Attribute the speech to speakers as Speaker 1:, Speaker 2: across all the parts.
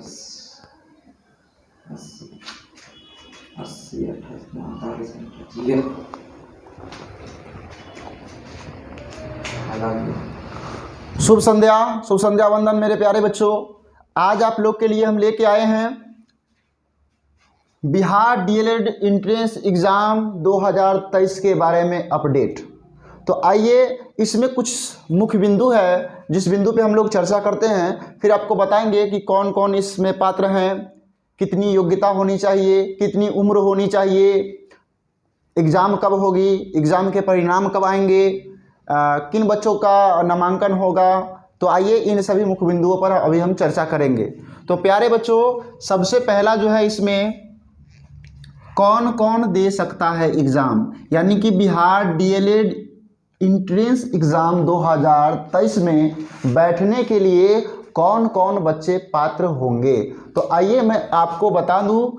Speaker 1: अस्सी 28 49
Speaker 2: शुभ संध्या वंदन मेरे प्यारे बच्चों। आज आप लोग के लिए हम लेके आए हैं बिहार डीएलएड एंट्रेंस एग्ज़ाम 2023 के बारे में अपडेट। तो आइए, इसमें कुछ मुख्य बिंदु है जिस बिंदु पे हम लोग चर्चा करते हैं, फिर आपको बताएंगे कि कौन कौन इसमें पात्र हैं, कितनी योग्यता होनी चाहिए, कितनी उम्र होनी चाहिए, एग्ज़ाम कब होगी, एग्ज़ाम के परिणाम कब आएंगे, किन बच्चों का नामांकन होगा। तो आइए इन सभी मुख्य बिंदुओं पर अभी हम चर्चा करेंगे। तो प्यारे बच्चों, सबसे पहला जो है इसमें कौन कौन दे सकता है एग्ज़ाम, यानी कि बिहार डीएलएड एंट्रेंस एग्ज़ाम 2023 में बैठने के लिए कौन कौन बच्चे पात्र होंगे। तो आइए मैं आपको बता दूं,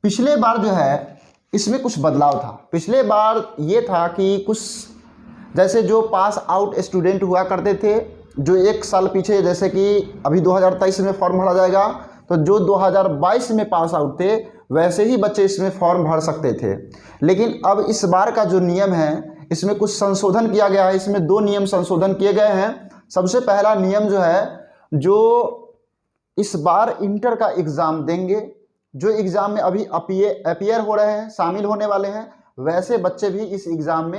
Speaker 2: पिछले बार जो है इसमें कुछ बदलाव था। पिछले बार ये था कि कुछ जैसे जो पास आउट स्टूडेंट हुआ करते थे, जो एक साल पीछे, जैसे कि अभी 2023 में फॉर्म भरा जाएगा, तो जो 2022 में पास आउट थे वैसे ही बच्चे इसमें फॉर्म भर सकते थे। लेकिन अब इस बार का जो नियम है इसमें कुछ संशोधन किया गया है। इसमें दो नियम संशोधन किए गए हैं। सबसे पहला नियम जो है, जो इस बार इंटर का एग्ज़ाम देंगे, जो एग्ज़ाम में अभी अपीयर हो रहे हैं, शामिल होने वाले हैं, वैसे बच्चे भी इस एग्ज़ाम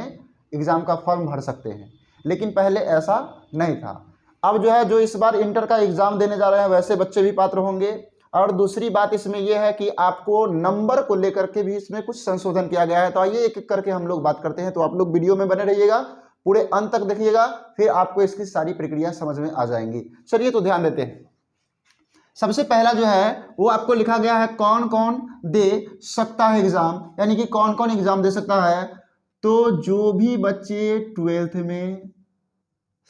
Speaker 2: का फॉर्म भर सकते हैं। लेकिन पहले ऐसा नहीं था। अब जो है, जो इस बार इंटर का एग्ज़ाम देने जा रहे हैं वैसे बच्चे भी पात्र होंगे। और दूसरी बात इसमें यह है कि आपको नंबर को लेकर के भी इसमें कुछ संशोधन किया गया है। तो आइए एक एक करके हम लोग बात करते हैं। तो आप लोग वीडियो में बने रहिएगा, पूरे अंत तक देखिएगा, फिर आपको इसकी सारी प्रक्रिया समझ में आ जाएंगी। चलिए तो ध्यान देते हैं। सबसे पहला जो है वो आपको लिखा गया है कौन कौन दे सकता है एग्ज़ाम, यानी कि कौन कौन एग्ज़ाम दे सकता है। तो जो भी बच्चे 12th में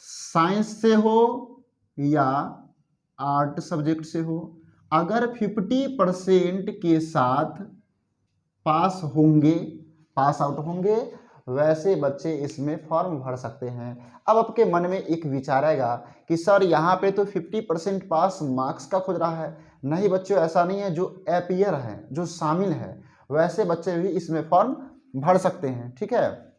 Speaker 2: साइंस से हो या आर्ट सब्जेक्ट से हो, अगर 50% के साथ पास आउट होंगे, वैसे बच्चे इसमें फॉर्म भर सकते हैं। अब आपके मन में एक विचार आएगा कि सर यहाँ पे तो 50% पास मार्क्स का खोज रहा है। नहीं बच्चों, ऐसा नहीं है। जो अपीयर है, जो शामिल है, वैसे बच्चे भी इसमें फॉर्म भर सकते हैं। ठीक है,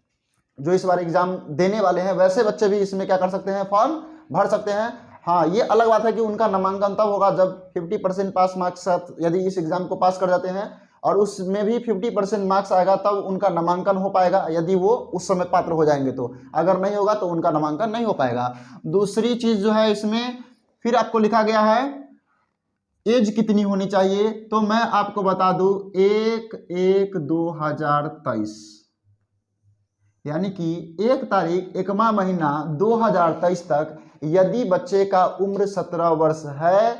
Speaker 2: जो इस बार एग्जाम देने वाले हैं वैसे बच्चे भी इसमें क्या कर सकते हैं, फॉर्म भर सकते हैं। हाँ, ये अलग बात है कि उनका नामांकन तब होगा जब 50% पास मार्क्स साथ यदि इस एग्जाम को पास कर जाते हैं, और उसमें भी 50% मार्क्स आएगा तब उनका नामांकन हो पाएगा, यदि वो उस समय पात्र हो जाएंगे तो। अगर नहीं होगा तो उनका नामांकन नहीं हो पाएगा। दूसरी चीज जो है इसमें फिर आपको लिखा गया है एज कितनी होनी चाहिए। तो मैं आपको बता दूं 1/1/2023, यानी कि 1 तारीख 1वां महीना 2023 तक यदि बच्चे का उम्र 17 वर्ष है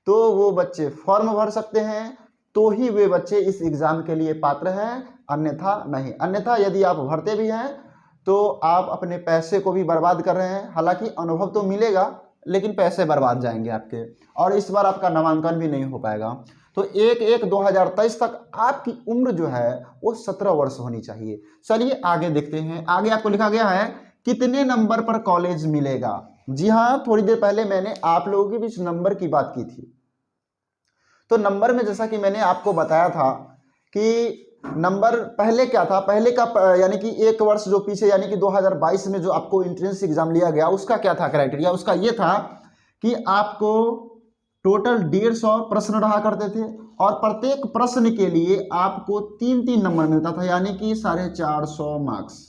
Speaker 2: तो वो बच्चे फॉर्म भर सकते हैं, तो ही वे बच्चे इस एग्ज़ाम के लिए पात्र हैं, अन्यथा नहीं। अन्यथा यदि आप भरते भी हैं तो आप अपने पैसे को भी बर्बाद कर रहे हैं। हालांकि अनुभव तो मिलेगा लेकिन पैसे बर्बाद जाएंगे आपके, और इस बार आपका नामांकन भी नहीं हो पाएगा। तो 1/1/2023 तक आपकी उम्र जो है वो 17 वर्ष होनी चाहिए। चलिए आगे देखते हैं। आगे आपको लिखा गया है कितने नंबर पर कॉलेज मिलेगा। जी हाँ, थोड़ी देर पहले मैंने आप लोगों के बीच नंबर की बात की थी। तो नंबर में जैसा कि मैंने आपको बताया था कि नंबर पहले क्या था, पहले का यानी कि एक वर्ष जो पीछे, यानी कि 2022 में जो आपको एंट्रेंस एग्जाम लिया गया, उसका क्या था क्राइटेरिया। उसका ये था कि आपको टोटल 150 प्रश्न रहा करते थे, और प्रत्येक प्रश्न के लिए आपको 3-3 नंबर मिलता था, यानी कि 450 मार्क्स।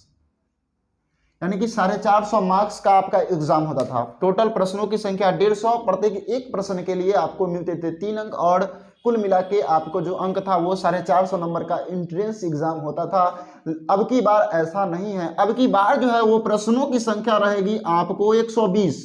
Speaker 2: यानी कि 450 मार्क्स का आपका एग्जाम होता था। टोटल प्रश्नों की संख्या 150, प्रत्येक एक प्रश्न के लिए आपको मिलते थे 3 अंक, और कुल मिला के आपको जो अंक था वो 450 नंबर का एंट्रेंस एग्जाम होता था। अब की बार ऐसा नहीं है। अब की बार जो है वो प्रश्नों की संख्या रहेगी आपको 120।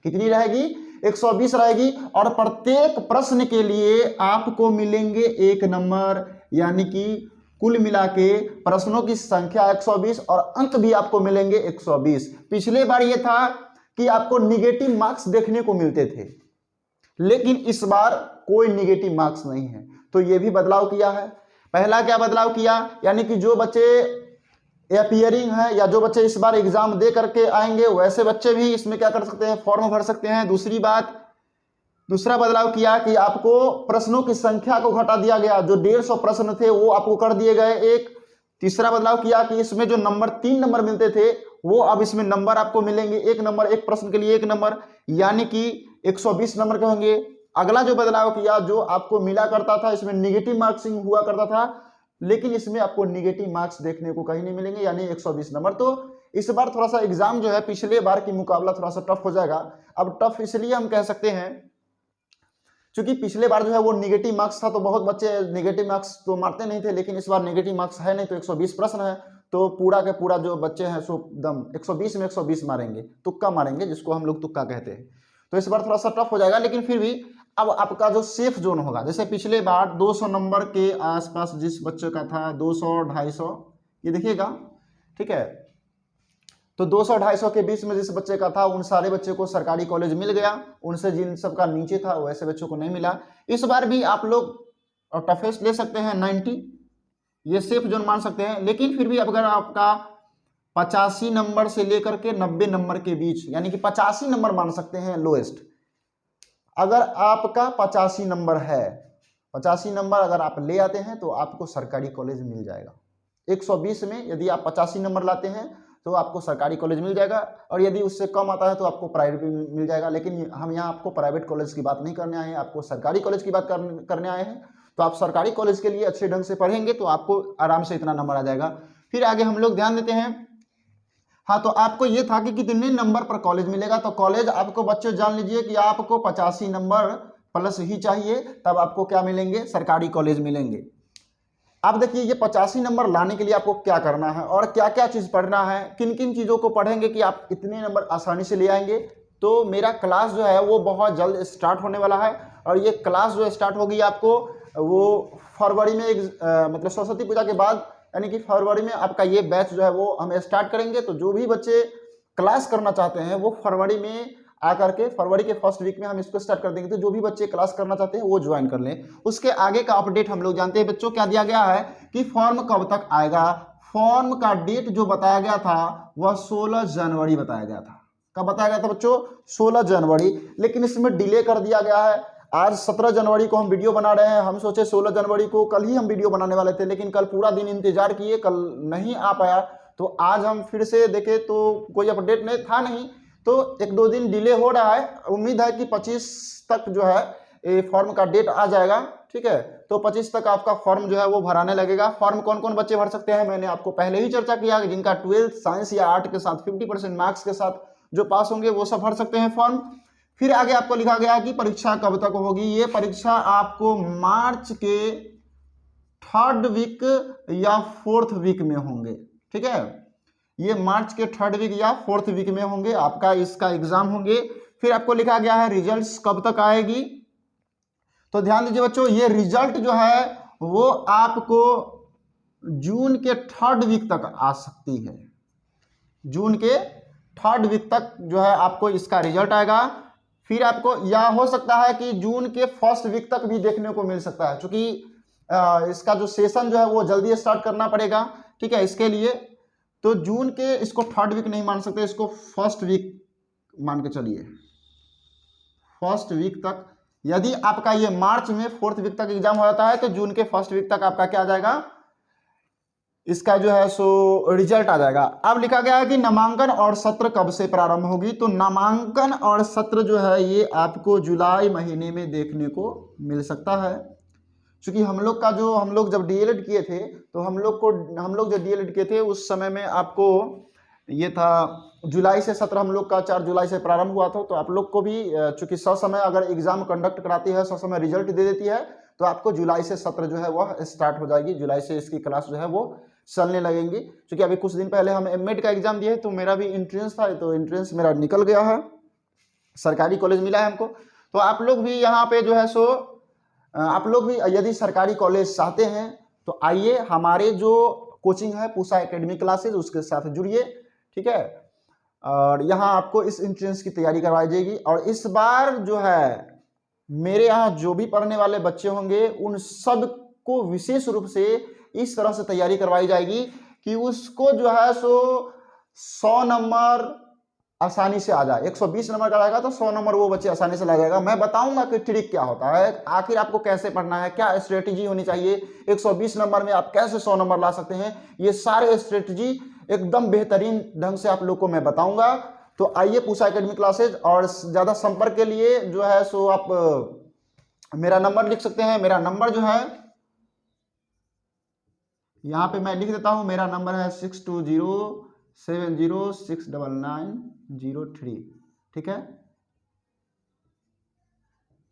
Speaker 2: कितनी रहेगी? 120 रहेगी, और प्रत्येक प्रश्न के लिए आपको मिलेंगे 1 नंबर, यानी कि कुल मिला के प्रश्नों की संख्या 120 और अंक भी आपको मिलेंगे 120। पिछले बार ये था कि आपको निगेटिव मार्क्स देखने को मिलते थे, लेकिन इस बार कोई निगेटिव मार्क्स नहीं है। तो ये भी बदलाव किया है। पहला क्या बदलाव किया, यानी कि जो बच्चे अपीयरिंग है या जो बच्चे इस बार एग्जाम दे करके आएंगे वैसे बच्चे भी इसमें क्या कर सकते हैं, फॉर्म भर सकते हैं। दूसरी बात, दूसरा बदलाव किया कि आपको प्रश्नों की संख्या को घटा दिया गया, जो 150 प्रश्न थे वो आपको कर दिए गए एक। तीसरा बदलाव किया कि इसमें जो नंबर 3 नंबर मिलते थे वो अब इसमें नंबर आपको मिलेंगे, एक नंबर, एक प्रश्न के लिए एक नंबर, यानी कि 120 नंबर के होंगे। अगला जो बदलाव किया, जो आपको मिला करता था इसमें निगेटिव मार्क्सिंग हुआ करता था, लेकिन इसमें आपको निगेटिव मार्क्स देखने को कहीं नहीं मिलेंगे, यानी 120 नंबर। तो इस बार थोड़ा सा एग्जाम जो है पिछले बार की मुकाबला थोड़ा सा टफ हो जाएगा। अब टफ इसलिए हम कह सकते हैं क्योंकि पिछले बार जो है वो निगेटिव मार्क्स था, तो बहुत बच्चे निगेटिव मार्क्स तो मारते नहीं थे, लेकिन इस बार निगेटिव मार्क्स है नहीं, तो 120 प्रश्न है, तो पूरा के पूरा जो बच्चे हैं सो दम 120 में 120 मारेंगे, तुक्का मारेंगे, जिसको हम लोग तुक्का कहते हैं। तो इस बार थोड़ा सा टफ हो जाएगा, लेकिन फिर भी अब आपका जो सेफ जोन होगा, जैसे पिछले बार 200 नंबर के आसपास जिस बच्चे का था, 200 250, ये देखिएगा, ठीक है, तो 200 250 के बीच में जिस बच्चे का था उन सारे बच्चे को सरकारी कॉलेज मिल गया, उनसे जिन सबका नीचे था वैसे बच्चों को नहीं मिला। इस बार भी आप लोग टफेस्ट ले सकते हैं 90, ये सेफ जोन मान सकते हैं, लेकिन फिर भी अगर आपका 85 नंबर से लेकर के 90 नंबर के बीच, यानी कि 85 नंबर मान सकते हैं लोएस्ट, अगर आपका 85 नंबर है, 85 नंबर अगर आप ले आते हैं तो आपको सरकारी कॉलेज मिल जाएगा। 120 में यदि आप 85 नंबर लाते हैं तो आपको सरकारी कॉलेज मिल जाएगा, और यदि उससे कम आता है तो आपको प्राइवेट भी मिल जाएगा। लेकिन हम यहाँ आपको प्राइवेट कॉलेज की बात नहीं करने आए हैं, आपको सरकारी कॉलेज की बात करने आए हैं। तो आप सरकारी कॉलेज के लिए अच्छे ढंग से पढ़ेंगे तो आपको आराम से इतना नंबर आ जाएगा। फिर आगे हम लोग ध्यान देते हैं, हाँ, तो आपको ये था कि कितने नंबर पर कॉलेज मिलेगा, तो कॉलेज आपको बच्चे जान लीजिए कि आपको 85 नंबर प्लस ही चाहिए, तब आपको क्या मिलेंगे, सरकारी कॉलेज मिलेंगे। अब देखिए ये 85 नंबर लाने के लिए आपको क्या करना है और क्या क्या चीज़ पढ़ना है, किन किन चीज़ों को पढ़ेंगे कि आप इतने नंबर आसानी से ले आएंगे। तो मेरा क्लास जो है वो बहुत जल्द स्टार्ट होने वाला है, और ये क्लास जो स्टार्ट होगी आपको वो फरवरी में मतलब सरस्वती पूजा के बाद, यानी कि फरवरी में आपका ये बैच जो है वो हम स्टार्ट करेंगे। तो जो भी बच्चे क्लास करना चाहते हैं वो फरवरी में आकर के, फरवरी के फर्स्ट वीक में हम इसको स्टार्ट कर देंगे। तो जो भी बच्चे क्लास करना चाहते हैं वो ज्वाइन कर लें। उसके आगे का अपडेट हम लोग जानते हैं बच्चों, क्या दिया गया है कि फॉर्म कब तक आएगा। फॉर्म का डेट जो बताया गया था वह 16 जनवरी बताया गया था। कब बताया गया था बच्चों, 16 जनवरी, लेकिन इसमें डिले कर दिया गया है। आज 17 जनवरी को हम वीडियो बना रहे हैं, हम सोचे 16 जनवरी को कल ही हम वीडियो बनाने वाले थे, लेकिन कल पूरा दिन इंतजार किए, कल नहीं आ पाया, तो आज हम फिर से देखे तो कोई अपडेट नहीं था नहीं, तो 1-2 दिन डिले हो रहा है। उम्मीद है कि 25 तक जो है ये फॉर्म का डेट आ जाएगा, ठीक है। तो 25 तक आपका फॉर्म जो है वो भराने लगेगा। फॉर्म कौन कौन बच्चे भर सकते हैं मैंने आपको पहले ही चर्चा किया कि जिनका 12th साइंस या आर्ट के साथ 50% मार्क्स के साथ जो पास होंगे वो सब भर सकते हैं फॉर्म। फिर आगे आपको लिखा गया है कि परीक्षा कब तक होगी। ये परीक्षा आपको मार्च के 3rd वीक या 4th वीक में होंगे, ठीक है। ये मार्च के 3rd वीक या 4th वीक में होंगे, आपका इसका एग्जाम होंगे। फिर आपको लिखा गया है रिजल्ट्स कब तक आएगी। तो ध्यान दीजिए बच्चों, ये रिजल्ट जो है वो आपको जून के 3rd वीक तक आ सकती है। जून के 3rd वीक तक जो है आपको इसका रिजल्ट आएगा। फिर आपको यह हो सकता है कि जून के 1st वीक तक भी देखने को मिल सकता है, क्योंकि इसका जो सेशन जो है वो जल्दी स्टार्ट करना पड़ेगा, ठीक है। इसके लिए तो जून के इसको 3rd वीक नहीं मान सकते, इसको 1st वीक मान के चलिए, 1st वीक तक। यदि आपका ये मार्च में 4th वीक तक एग्जाम हो जाता है तो जून के 1st वीक तक आपका क्या आ जाएगा, इसका जो है सो रिजल्ट आ जाएगा। अब लिखा गया है कि नामांकन और सत्र कब से प्रारंभ होगी। तो नामांकन और सत्र जो है ये आपको जुलाई महीने में देखने को मिल सकता है, क्योंकि हम लोग जब डीएलएड किए थे तो हम लोग जो डीएलएड किए थे उस समय में आपको ये था जुलाई से सत्र, हम लोग का 4 जुलाई से प्रारंभ हुआ था। तो आप लोग को भी चूंकि समय अगर एग्जाम कंडक्ट कराती है, समय रिजल्ट दे देती है, तो आपको जुलाई से सत्र जो है वह स्टार्ट हो जाएगी। जुलाई से इसकी क्लास जो है वो चलने लगेंगी। क्योंकि अभी कुछ दिन पहले हम एमएड का एग्जाम दिए, तो मेरा भी एंट्रेंस था, तो एंट्रेंस मेरा निकल गया है, सरकारी कॉलेज मिला है हमको। तो आप लोग भी यहाँ पे जो है सो आप लोग भी यदि सरकारी कॉलेज चाहते हैं तो आइए, हमारे जो कोचिंग है पूसा एकेडमी क्लासेज, उसके साथ जुड़िए, ठीक है। और यहाँ आपको इस एंट्रेंस की तैयारी करवाई जाएगी। और इस बार जो है मेरे यहाँ जो भी पढ़ने वाले बच्चे होंगे उन सब को विशेष रूप से इस तरह से तैयारी करवाई जाएगी कि उसको जो है सो 100 नंबर आसानी से आ जाए। 120 नंबर का रहेगा तो 100 नंबर वो बच्चे आसानी से ला जाएगा। मैं बताऊंगा कि ट्रिक क्या होता है, आखिर आपको कैसे पढ़ना है, क्या स्ट्रेटेजी होनी चाहिए, 120 नंबर में आप कैसे 100 नंबर ला सकते हैं, ये सारे स्ट्रेटेजी एकदम बेहतरीन ढंग से आप लोग को मैं बताऊंगा। तो आइए पूषा एकेडमी क्लासेज, और ज़्यादा संपर्क के लिए जो है सो आप मेरा नंबर लिख सकते हैं। मेरा नंबर जो है यहाँ पे मैं लिख देता हूँ, मेरा नंबर है 6207069903। ठीक है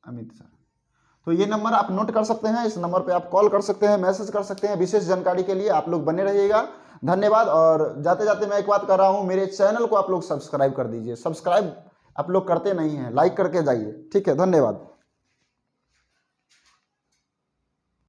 Speaker 2: अमित सर, तो ये नंबर आप नोट कर सकते हैं, इस नंबर पे आप कॉल कर सकते हैं, मैसेज कर सकते हैं। विशेष जानकारी के लिए आप लोग बने रहिएगा। धन्यवाद। और जाते जाते मैं एक बात कर रहा हूँ, मेरे चैनल को आप लोग सब्सक्राइब कर दीजिए। सब्सक्राइब आप लोग करते नहीं हैं, लाइक करके जाइए। ठीक है, धन्यवाद।